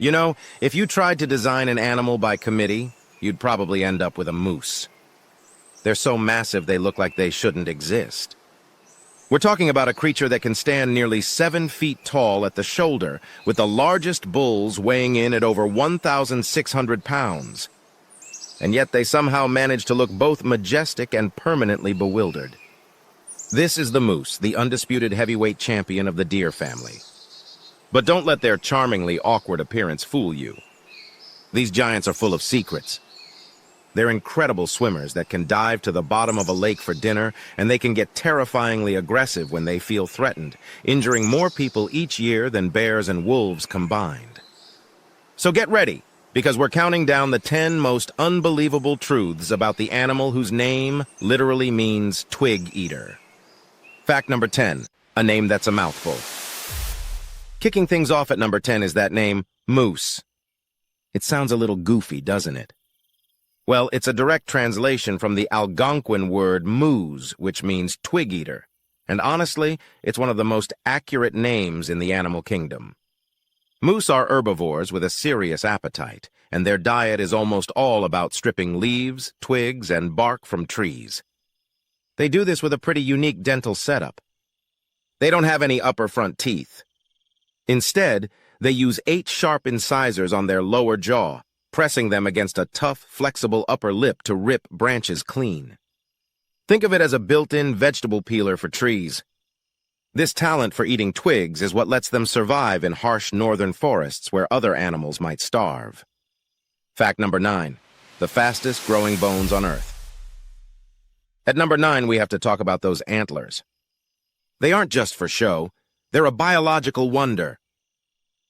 You know, if you tried to design an animal by committee, you'd probably end up with a moose. They're so massive they look like they shouldn't exist. We're talking about a creature that can stand nearly 7 feet tall at the shoulder, with the largest bulls weighing in at over 1,600 pounds. And yet they somehow manage to look both majestic and permanently bewildered. This is the moose, the undisputed heavyweight champion of the deer family. But don't let their charmingly awkward appearance fool you. These giants are full of secrets. They're incredible swimmers that can dive to the bottom of a lake for dinner, and they can get terrifyingly aggressive when they feel threatened, injuring more people each year than bears and wolves combined. So get ready, because we're counting down the 10 most unbelievable truths about the animal whose name literally means twig eater. Fact number 10, a name that's a mouthful. Kicking things off at number 10 is that name, moose. It sounds a little goofy, doesn't it? Well, it's a direct translation from the Algonquin word moose, which means twig eater. And honestly, it's one of the most accurate names in the animal kingdom. Moose are herbivores with a serious appetite, and their diet is almost all about stripping leaves, twigs, and bark from trees. They do this with a pretty unique dental setup. They don't have any upper front teeth. Instead, they use 8 sharp incisors on their lower jaw, pressing them against a tough, flexible upper lip to rip branches clean. Think of it as a built-in vegetable peeler for trees. This talent for eating twigs is what lets them survive in harsh northern forests where other animals might starve. Fact number 9, the fastest growing bones on Earth. At number 9, we have to talk about those antlers. They aren't just for show. They're a biological wonder.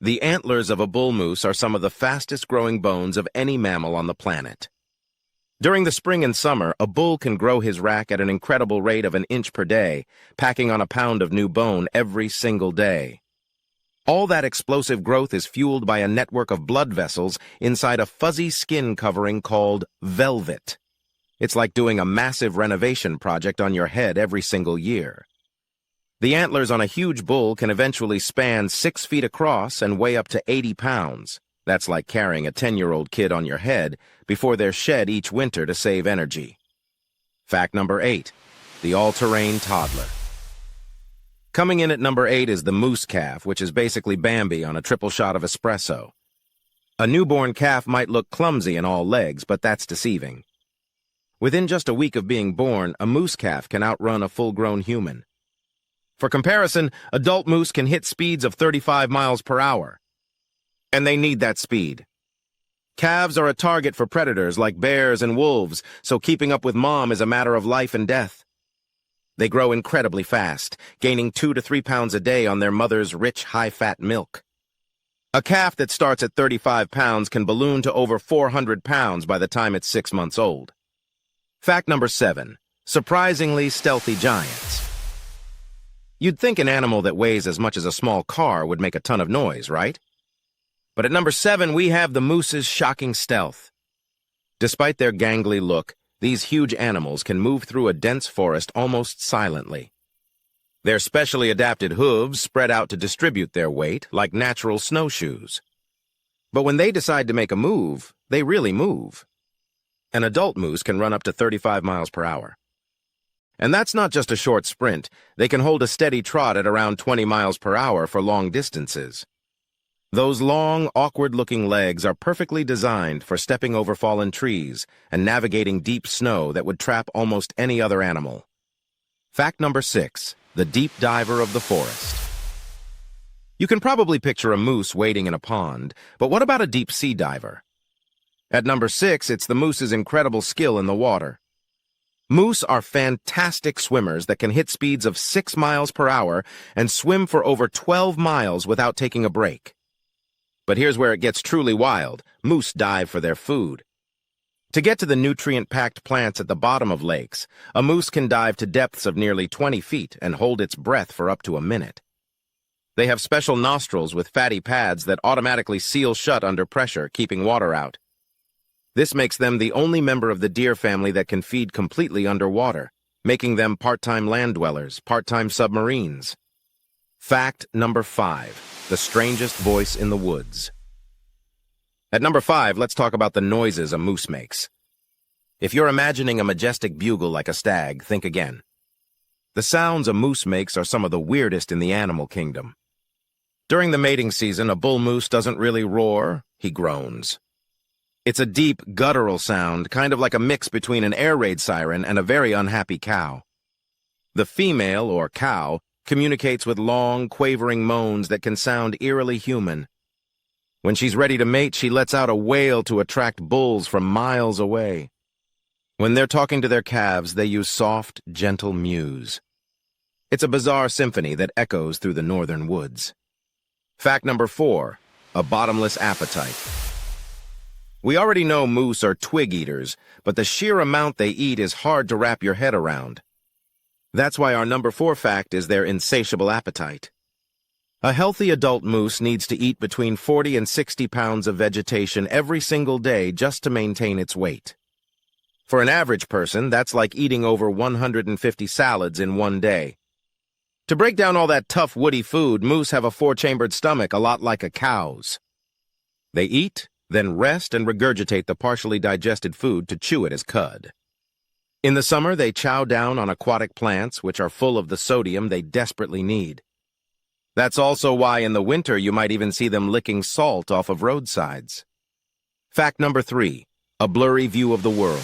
The antlers of a bull moose are some of the fastest-growing bones of any mammal on the planet. During the spring and summer, a bull can grow his rack at an incredible rate of 1 inch per day, packing on a pound of new bone every single day. All that explosive growth is fueled by a network of blood vessels inside a fuzzy skin covering called velvet. It's like doing a massive renovation project on your head every single year. The antlers on a huge bull can eventually span 6 feet across and weigh up to 80 pounds. That's like carrying a 10-year-old kid on your head before they're shed each winter to save energy. Fact number 8, the all-terrain toddler. Coming in at number 8 is the moose calf, which is basically Bambi on a triple shot of espresso. A newborn calf might look clumsy in all legs, but that's deceiving. Within just a week of being born, a moose calf can outrun a full-grown human. For comparison, adult moose can hit speeds of 35 miles per hour. And they need that speed. Calves are a target for predators like bears and wolves, so keeping up with mom is a matter of life and death. They grow incredibly fast, gaining 2 to 3 pounds a day on their mother's rich, high-fat milk. A calf that starts at 35 pounds can balloon to over 400 pounds by the time it's 6 months old. Fact number 7, surprisingly stealthy giants. You'd think an animal that weighs as much as a small car would make a ton of noise, right? But at number 7, we have the moose's shocking stealth. Despite their gangly look, these huge animals can move through a dense forest almost silently. Their specially adapted hooves spread out to distribute their weight like natural snowshoes. But when they decide to make a move, they really move. An adult moose can run up to 35 miles per hour. And that's not just a short sprint. They can hold a steady trot at around 20 miles per hour for long distances. Those long, awkward-looking legs are perfectly designed for stepping over fallen trees and navigating deep snow that would trap almost any other animal. Fact number 6, the deep diver of the forest. You can probably picture a moose wading in a pond, but what about a deep sea diver? At number 6, it's the moose's incredible skill in the water. Moose are fantastic swimmers that can hit speeds of 6 miles per hour and swim for over 12 miles without taking a break. But here's where it gets truly wild. Moose dive for their food. To get to the nutrient-packed plants at the bottom of lakes, a moose can dive to depths of nearly 20 feet and hold its breath for up to a minute. They have special nostrils with fatty pads that automatically seal shut under pressure, keeping water out. This makes them the only member of the deer family that can feed completely underwater, making them part-time land dwellers, part-time submarines. Fact number 5, the strangest voice in the woods. At number 5, let's talk about the noises a moose makes. If you're imagining a majestic bugle like a stag, think again. The sounds a moose makes are some of the weirdest in the animal kingdom. During the mating season, a bull moose doesn't really roar, he groans. It's a deep, guttural sound, kind of like a mix between an air raid siren and a very unhappy cow. The female, or cow, communicates with long, quavering moans that can sound eerily human. When she's ready to mate, she lets out a wail to attract bulls from miles away. When they're talking to their calves, they use soft, gentle mews. It's a bizarre symphony that echoes through the northern woods. Fact number 4, a bottomless appetite. We already know moose are twig eaters, but the sheer amount they eat is hard to wrap your head around. That's why our number 4 fact is their insatiable appetite. A healthy adult moose needs to eat between 40 and 60 pounds of vegetation every single day just to maintain its weight. For an average person, that's like eating over 150 salads in one day. To break down all that tough, woody food, moose have a 4-chambered stomach a lot like a cow's. They eat, then rest and regurgitate the partially digested food to chew it as cud. In the summer, they chow down on aquatic plants, which are full of the sodium they desperately need. That's also why in the winter you might even see them licking salt off of roadsides. Fact number 3, a blurry view of the world.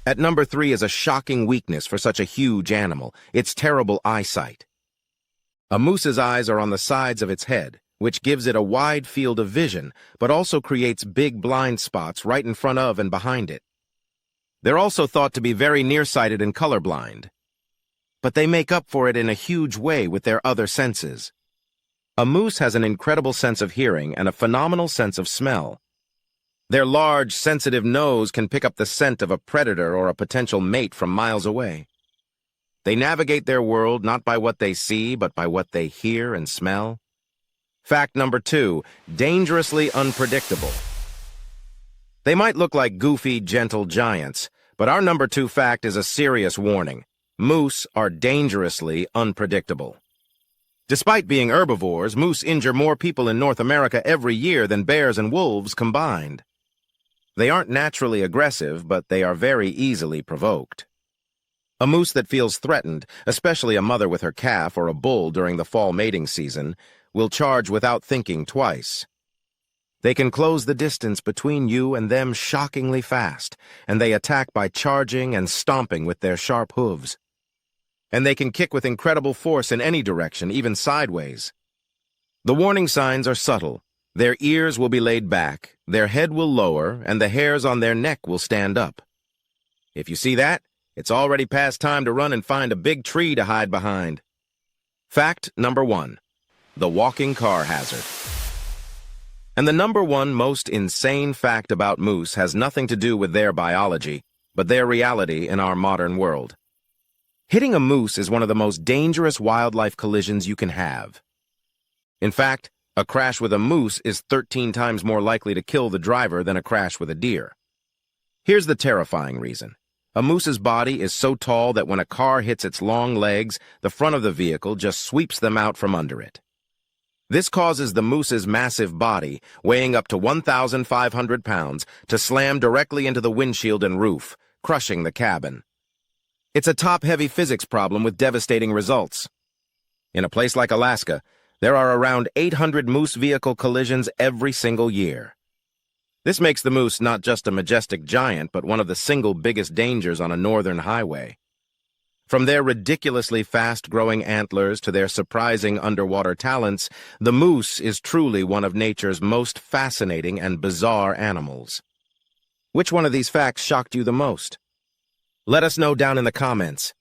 At number 3 is a shocking weakness for such a huge animal, its terrible eyesight. A moose's eyes are on the sides of its head, which gives it a wide field of vision, but also creates big blind spots right in front of and behind it. They're also thought to be very nearsighted and colorblind. But they make up for it in a huge way with their other senses. A moose has an incredible sense of hearing and a phenomenal sense of smell. Their large, sensitive nose can pick up the scent of a predator or a potential mate from miles away. They navigate their world not by what they see, but by what they hear and smell. Fact number 2, dangerously unpredictable. They might look like goofy, gentle giants, but our number 2 fact is a serious warning. Moose are dangerously unpredictable. Despite being herbivores, moose injure more people in North America every year than bears and wolves combined. They aren't naturally aggressive, but they are very easily provoked. A moose that feels threatened, especially a mother with her calf or a bull during the fall mating season, will charge without thinking twice. They can close the distance between you and them shockingly fast, and they attack by charging and stomping with their sharp hooves. And they can kick with incredible force in any direction, even sideways. The warning signs are subtle. Their ears will be laid back, their head will lower, and the hairs on their neck will stand up. If you see that, it's already past time to run and find a big tree to hide behind. Fact number 1, the walking car hazard. And the number 1 most insane fact about moose has nothing to do with their biology, but their reality in our modern world. Hitting a moose is one of the most dangerous wildlife collisions you can have. In fact, a crash with a moose is 13 times more likely to kill the driver than a crash with a deer. Here's the terrifying reason. A moose's body is so tall that when a car hits its long legs, the front of the vehicle just sweeps them out from under it. This causes the moose's massive body, weighing up to 1,500 pounds, to slam directly into the windshield and roof, crushing the cabin. It's a top-heavy physics problem with devastating results. In a place like Alaska, there are around 800 moose vehicle collisions every single year. This makes the moose not just a majestic giant, but one of the single biggest dangers on a northern highway. From their ridiculously fast-growing antlers to their surprising underwater talents, the moose is truly one of nature's most fascinating and bizarre animals. Which one of these facts shocked you the most? Let us know down in the comments.